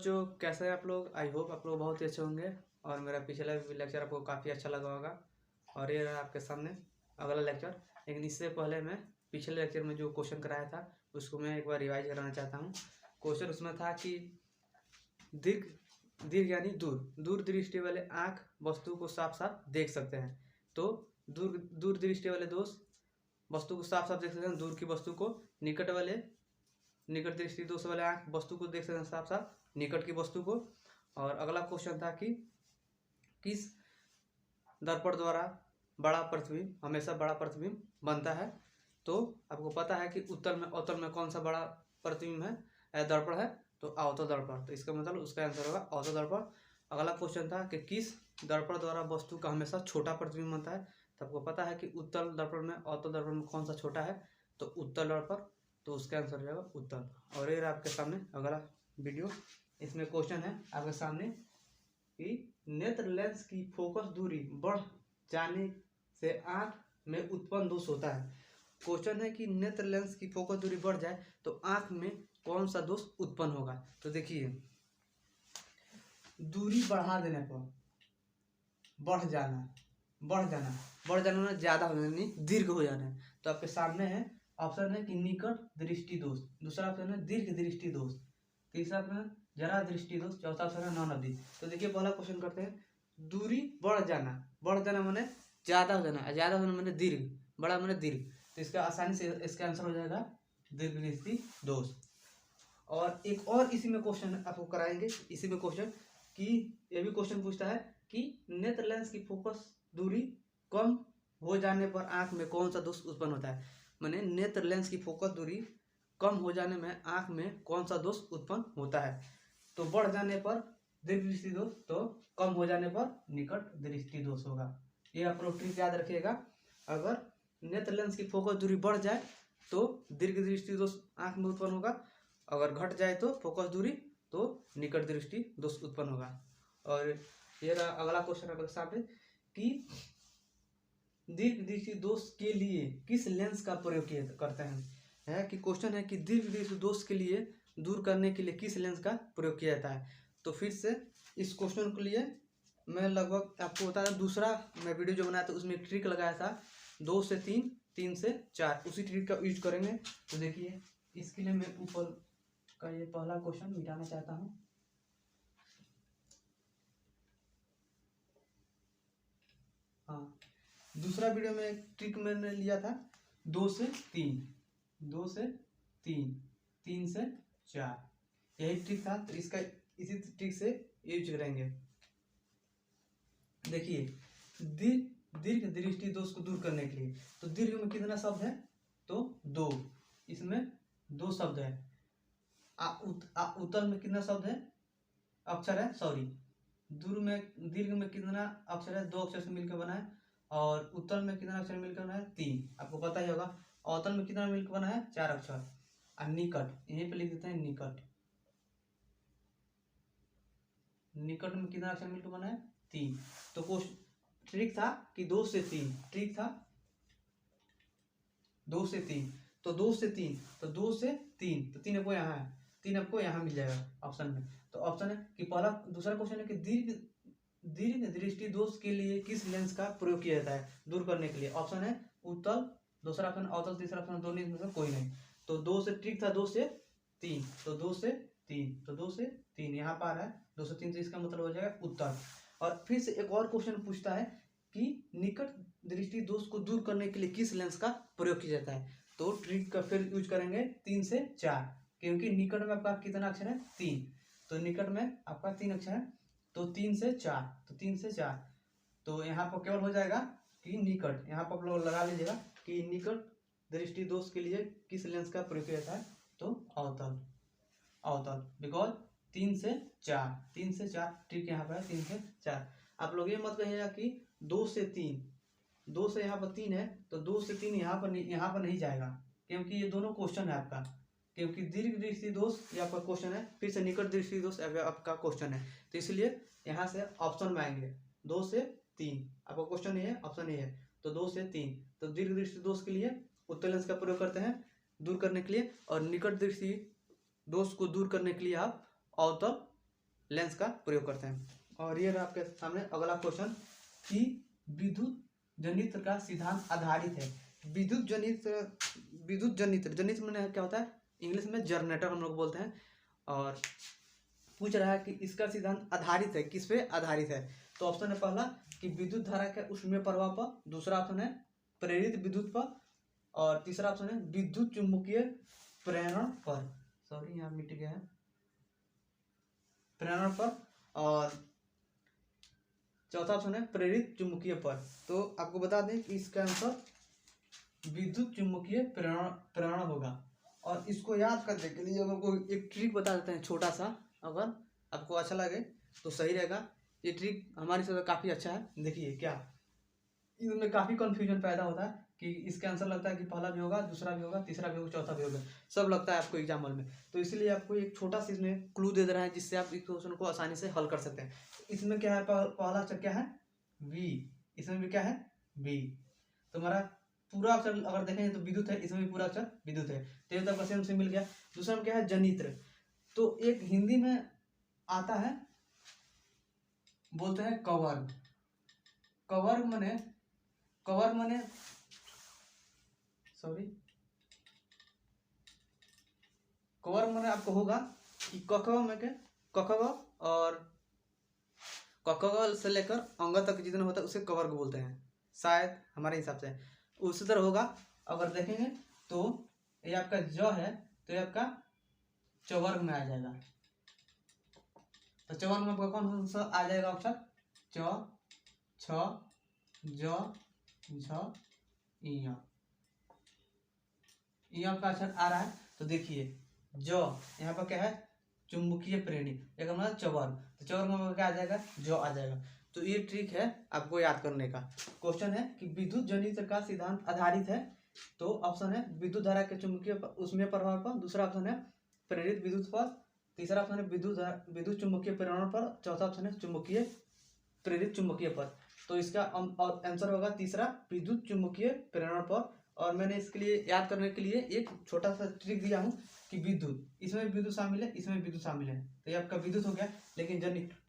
बच्चों, कैसे हैं आप लोग। आई होप आप लोग बहुत ही अच्छे होंगे और मेरा पिछला लेक्चर आपको काफ़ी अच्छा लगा होगा। और ये रहा आपके सामने अगला लेक्चर। लेकिन इससे पहले मैं पिछले लेक्चर में जो क्वेश्चन कराया था उसको मैं एक बार रिवाइज कराना चाहता हूँ। क्वेश्चन उसमें था कि दीर्घ दीर्घ यानी दूर दूर दृष्टि वाले आँख वस्तु को साफ साफ देख सकते हैं। तो दूर दूर दृष्टि वाले दोस्त वस्तु को साफ साफ देख सकते हैं, दूर की वस्तु को। निकट दृष्टि दोष वाले आँख वस्तु को देख सकते हैं साफ साफ, निकट की वस्तु को। और अगला क्वेश्चन था कि किस दर्पण द्वारा बड़ा प्रतिबिंब हमेशा बड़ा प्रतिबिंब बनता है। तो आपको पता है कि उत्तल में अवतल में कौन सा बड़ा प्रतिबिंब है, दर्पण है, तो अवतल दर्पण। तो इसका मतलब उसका आंसर होगा अवतल दर्पण। अगला क्वेश्चन था कि किस दर्पण द्वारा वस्तु का हमेशा छोटा प्रतिबिंब बनता है। तो आपको पता है कि उत्तल दर्पण में अवतल दर्पण में कौन सा छोटा है, तो उत्तल दर्पण। तो उसका आंसर हो जाएगा उत्तल। और ये आपके सामने अगला वीडियो। इसमें क्वेश्चन है आपके सामने कि नेत्र लेंस की फोकस दूरी बढ़ जाने से आंख में उत्पन्न दोष होता है। क्वेश्चन है कि नेत्र लेंस की फोकस दूरी बढ़ जाए तो आंख में कौन सा दोष उत्पन्न होगा। तो देखिए, दूरी बढ़ा देने पर बढ़ जाना ना ज्यादा हो जाना, दीर्घ हो जाना है। तो आपके सामने है ऑप्शन है कि निकट दृष्टि दोष, दूसरा ऑप्शन है दीर्घ दृष्टि दोष, तीसरा ऑप्शन है जरा दृष्टि दोष, चौथा ऑप्शन है नौनदी। तो देखिए, पहला क्वेश्चन करते हैं। दूरी बढ़ जाना माने ज्यादा हो जाना, ज्यादा होना माने दीर्घ, बड़ा माने दीर्घ। तो इसका आसानी से इसका आंसर हो जाएगा दीर्घ दृष्टि दोष। और एक और इसी में क्वेश्चन आपको कराएंगे, इसी में क्वेश्चन कि ये भी क्वेश्चन पूछता है कि नेत्र लेंस की फोकस दूरी कम हो जाने पर आंख में कौन सा दोष उत्पन्न होता है। माने नेत्र लेंस की फोकस दूरी कम हो जाने में आंख में कौन सा दोष उत्पन्न होता है। तो बढ़ जाने पर दीर्घ दृष्टि दोष, तो कम हो जाने पर निकट दृष्टि दोष होगा। ये आप लोग ट्रिक याद रखिएगा। अगर नेत्र लेंस की फोकस दूरी बढ़ जाए तो दीर्घ दृष्टि दोष आंख में उत्पन्न होगा, अगर घट जाए तो फोकस दूरी तो निकट दृष्टि दोष उत्पन्न होगा। और ये अगला क्वेश्चन आपके सामने कि दीर्घ दृष्टि दोष के लिए किस लेंस का प्रयोग करते हैं। है कि क्वेश्चन है कि दीर्घ दृष्टि दोष के लिए दूर करने के लिए किस लेंस का प्रयोग किया जाता है। तो फिर से इस क्वेश्चन के लिए मैं लगभग आपको बता दूं, दूसरा मैं वीडियो जो बनाया था उसमें एक ट्रिक लगाया था 2 से 3, 3 से 4, उसी ट्रिक का यूज करेंगे। तो देखिए, इसके लिए मैं ऊपर का ये पहला क्वेश्चन मिटाना चाहता हूँ। हाँ, दूसरा वीडियो में एक ट्रिक मैंने लिया था 2 से 3, 2 से 3, 3 से 4, यही ट्रिक था। तो इसका इसी ट्रिक से यूज करेंगे। देखिए, दीर्घ दृष्टि दोष को दूर करने के लिए, तो दीर्घ में कितना शब्द है, तो 2, इसमें 2 शब्द है। उत्तल में कितना शब्द है, अक्षर है, सॉरी, दीर्घ में कितना अक्षर है, 2 अक्षर से मिलकर बना है। और उत्तल में कितना अक्षर मिलकर बना है, 3, आपको पता ही होगा। अवतल में कितना मिलकर बना है, 4 अक्षर। और निकट यहीं पे लिख देते हैं, निकट में कितना अक्षर मिलकर बना है, 3। तो ट्रिक था कि 2 से 3, ट्रिक था 2 से 3, तो 2 से 3, तो 2 से 3, तो 3 आपको यहाँ है, 3 आपको यहाँ मिल जाएगा ऑप्शन में। तो ऑप्शन है कि दूसरा क्वेश्चन है कि दीर्घ दृष्टि दोष के लिए किस लेंस का प्रयोग किया जाता है दूर करने के लिए। ऑप्शन है उत्तल, दूसरा ऑप्शन अवतल, तीसरा ऑप्शन दोनों में से कोई नहीं। तो 2 से ट्रिक था 2 से 3, तो 2 से 3, तो 2 से 3 यहाँ पर आ रहा है, 2 से 3, तो इसका मतलब हो जाएगा उत्तर। और फिर से एक और क्वेश्चन पूछता है कि निकट दृष्टि दोष को दूर करने के लिए किस लेंस का प्रयोग किया जाता है। तो ट्रिक का फिर यूज करेंगे 3 से 4, क्योंकि निकट में आपका कितना अक्षर है, 3, तो निकट में आपका 3 अक्षर है, तो 3 से 4, तो 3 से 4, तो यहाँ पर केवल हो जाएगा कि निकट। यहाँ पर आप लोग लगा लीजिएगा कि निकट दृष्टि दोष के लिए किस लेंस का प्रयोग किया जाता है, तो अवतल, बिकॉज 3 से 4 ठीक यहाँ पर है, 3 से 4। आप लोग ये मत कहिएगा कि 2 से 3, 2 से यहाँ पर 3 है, तो 2 से 3 यहाँ पर नहीं जाएगा, क्योंकि ये दोनों क्वेश्चन है आपका। क्योंकि दीर्घ दृष्टि दोष ये आपका क्वेश्चन है, फिर से निकट दृष्टि दोष आपका क्वेश्चन है, तो इसलिए यहाँ से ऑप्शन में आएंगे 2 से 3, आपका क्वेश्चन ये है, ऑप्शन ये है, तो 2 से 3। तो दीर्घ दृष्टि दोष के लिए उत्तल लेंस का प्रयोग करते हैं दूर करने के लिए, और निकट दृष्टि दोष को दूर करने के लिए आप अवतल लेंस का प्रयोग करते हैं। और ये रहा आपके सामने अगला क्वेश्चन कि विद्युत जनित्र का सिद्धांत आधारित है। विद्युत जनित्र मैंने क्या होता है, इंग्लिश में जनरेटर हम लोग बोलते हैं। और पूछ रहा है कि इसका सिद्धांत आधारित है, किस पे आधारित है। तो ऑप्शन है पहला कि विद्युत धारा के ऊष्मीय प्रवाह पर, दूसरा ऑप्शन है प्रेरित विद्युत पर, और तीसरा ऑप्शन है विद्युत चुम्बकीय प्रेरण पर, सॉरी यहाँ मिट गया है, प्रेरण पर, और चौथा ऑप्शन है प्रेरित चुम्बकीय पर। तो आपको बता दें कि इसका आंसर विद्युत चुम्बकीय प्रेरण होगा। और इसको याद करने के लिए हम आपको एक ट्रिक बता देते हैं छोटा सा, अगर आपको अच्छा लगे तो सही रहेगा। ये ट्रिक हमारी से काफ़ी अच्छा है। देखिए क्या इसमें काफ़ी कन्फ्यूजन पैदा होता है कि इसका आंसर लगता है कि पहला भी होगा, दूसरा भी होगा, तीसरा भी होगा, चौथा भी होगा, सब लगता है आपको एग्जाम हॉल में। तो इसलिए आपको एक छोटा सा इसमें क्लू दे रहा है जिससे आप इस क्वेश्चन को आसानी से हल कर सकते हैं। इसमें क्या है, पहला अक्षर क्या है, वी, इसमें भी क्या है, वी। तो हमारा पूरा अक्षर अगर देखें तो विद्युत है, इसमें भी पूरा अक्षर विद्युत है, तो ये तक से मिल गया। दूसरा में क्या है, जनित्र। तो एक हिंदी में आता है, बोलते हैं कवर्ग। कवर्ग मने सॉरी, कवर्ग मने आपको होगा कि कखग में के कखग और कखग से लेकर अंग तक जितना होता है उसे कवर्ग बोलते हैं, शायद हमारे हिसाब से उसी तरह होगा। अगर देखेंगे तो ये आपका ज है, तो ये आपका चवर्ग में आ जाएगा। तो चवर्ग में आपका कौन सा आ जाएगा अक्षर, च, छ, ज, झ, इया का अक्षर आ रहा है। तो देखिए जो यहाँ पर क्या है, चुंबकीय प्रेणी, एक हमारा चवर्ग, तो चवर्ग में क्या आ जाएगा, जो आ जाएगा। तो ये ट्रिक है आपको याद करने का। क्वेश्चन है कि विद्युत जनित्र का सिद्धांत आधारित है। तो ऑप्शन है विद्युत धारा के चुंबकीय उसमें प्रभाव पर, दूसरा ऑप्शन है प्रेरित विद्युत पर, तीसरा ऑप्शन है विद्युत चुंबकीय प्रेरण पर, चौथा ऑप्शन है प्रेरित चुंबकीय पर। तो इसका आंसर होगा तीसरा, विद्युत चुंबकीय प्रेरण पर। और मैंने इसके लिए याद करने के लिए एक छोटा सा ट्रिक दिया हूँ कि विद्युत, इसमें विद्युत शामिल है, इसमें विद्युत शामिल है, तो ये आपका विद्युत हो गया। लेकिन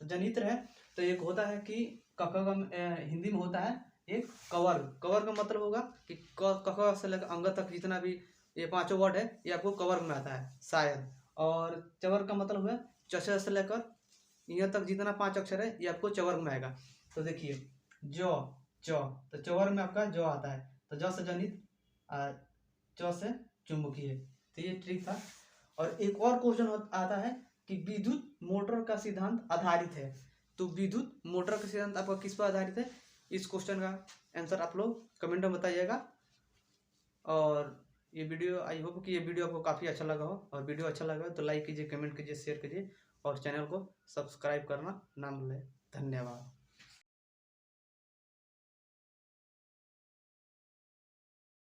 जनित्र है, तो एक होता है कि हिंदी में होता है एक कवर्ग। कवर्ग का मतलब होगा कि क से लेकर अंग तक जितना भी ये पांचों वर्ड है ये आपको कवर्ग में आता है शायद। और चवर्ग का मतलब है च से लेकर यहाँ तक जितना 5 अक्षर है ये आपको चवर्ग में आएगा। तो देखिए जो तो चवर्ग में आपका जो आता है, तो ज से जनित, च से चुंबकीय। तो ये ट्रिक था। और एक और क्वेश्चन आता है कि विद्युत मोटर का सिद्धांत आधारित है। तो विद्युत मोटर का सिद्धांत आपका किस पर आधारित है, इस क्वेश्चन का आंसर आप लोग कमेंट में बताइएगा। और ये वीडियो, आई होप कि ये वीडियो आपको काफ़ी अच्छा लगा हो, और वीडियो अच्छा लगा तो लाइक कीजिए, कमेंट कीजिए, शेयर कीजिए, और चैनल को सब्सक्राइब करना ना भूलें। धन्यवाद।